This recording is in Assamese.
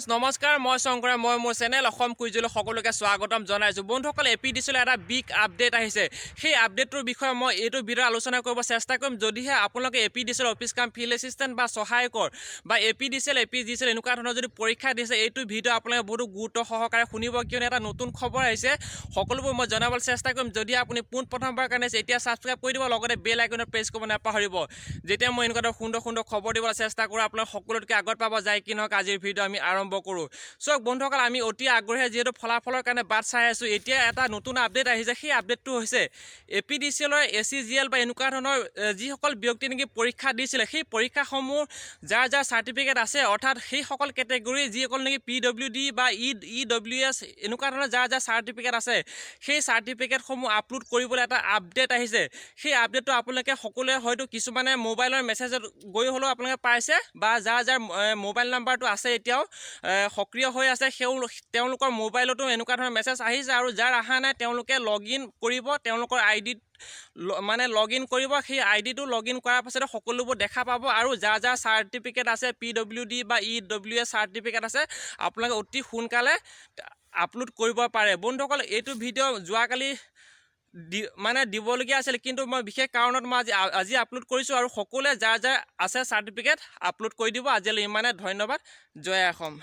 ফ্ৰেন্ডছ নমস্কাৰ মই শংকৰ মই মোৰ চেনেল অসম কুইজলৈ সকলোকে স্বাগতম জনাইছোঁ বন্ধুসকল এপিডিচিলৈ এটা বিগ আপডেট আহিছে সেই আপডেটটোৰ বিষয়ে মই এইটো ভিডিঅ' আলোচনা কৰিব চেষ্টা কৰিম যদিহে আপোনালোকে এপিডিচিৰ অফিচ কাম ফিল্ড এছিষ্টেণ্ট বা সহায়কৰ বা এপিডিচিএল এপিজিচিএল এনেকুৱা ধৰণৰ যদি পৰীক্ষা দিছে এইটো ভিডিঅ' আপোনালোকে বহুত গুৰুত্ব সহকাৰে শুনিব কিয়নো এটা নতুন খবৰ আহিছে সকলোবোৰ মই জনাবলৈ চেষ্টা কৰিম যদি আপুনি প্ৰথমবাৰ কাৰণে এতিয়া ছাবস্ক্ৰাইব কৰি দিব লগতে বেল আইকনত প্ৰেছ কৰিব নাপাহৰিব যেতিয়া মই এনেকুৱা সুন্দৰ সুন্দৰ খবৰ দিবলৈ চেষ্টা কৰোঁ আপোনালোক সকলোতকৈ আগত পাব যায় কি নহওক আজিৰ ভিডিঅ' আমি আৰম্ভ কৰোঁ চাওক বন্ধুসকল আমি অতি আগ্ৰহে যিহেতু ফলাফলৰ কাৰণে বাট চাই আছোঁ এতিয়া এটা নতুন আপডেট আহিছে সেই আপডেটটো হৈছে এপিডিচিএলৰ এচিজিএল বা এনেকুৱা ধৰণৰ যিসকল ব্যক্তি নেকি পৰীক্ষা দিছিলে সেই পৰীক্ষাসমূহ যাৰ যাৰ চাৰ্টিফিকেট আছে অৰ্থাৎ সেইসকল কেটেগৰী যিসকল নেকি PWD বা EWS এনেকুৱা ধৰণৰ যাৰ যাৰ চাৰ্টিফিকেট আছে সেই চাৰ্টিফিকেটসমূহ আপলোড কৰিবলৈ এটা আপডেট আহিছে সেই আপডেটটো আপোনালোকে সকলোৱে হয়তো কিছুমানে মোবাইলৰ মেছেজত গৈ হ'লেও আপোনালোকে পাইছে বা যাৰ যাৰ মোবাইল নাম্বাৰটো আছে এতিয়াও সক্ৰিয় হৈ আছে তেওঁলোকৰ মোবাইলতো এনেকুৱা ধৰণৰ মেছেজ আহিছে আৰু যাৰ অহা নাই তেওঁলোকে লগ ইন কৰিব তেওঁলোকৰ আইডিত মানে লগ ইন কৰিব সেই আইডিটো লগ ইন কৰাৰ পাছতে সকলোবোৰ দেখা পাব আৰু যাৰ যাৰ চাৰ্টিফিকেট আছে PWD বা EWS চাৰ্টিফিকেট আছে আপোনালোকে অতি সোনকালে আপলোড কৰিব পাৰে বন্ধুসকল এইটো ভিডিঅ' যোৱাকালি মানে দিবলগীয়া আছিল কিন্তু মই বিশেষ কাৰণত মই আজি আপলোড কৰিছোঁ আৰু সকলোৱে যাৰ যাৰ আছে চাৰ্টিফিকেট আপলোড কৰি দিব আজিলৈ ইমানে ধন্যবাদ জয় অসম।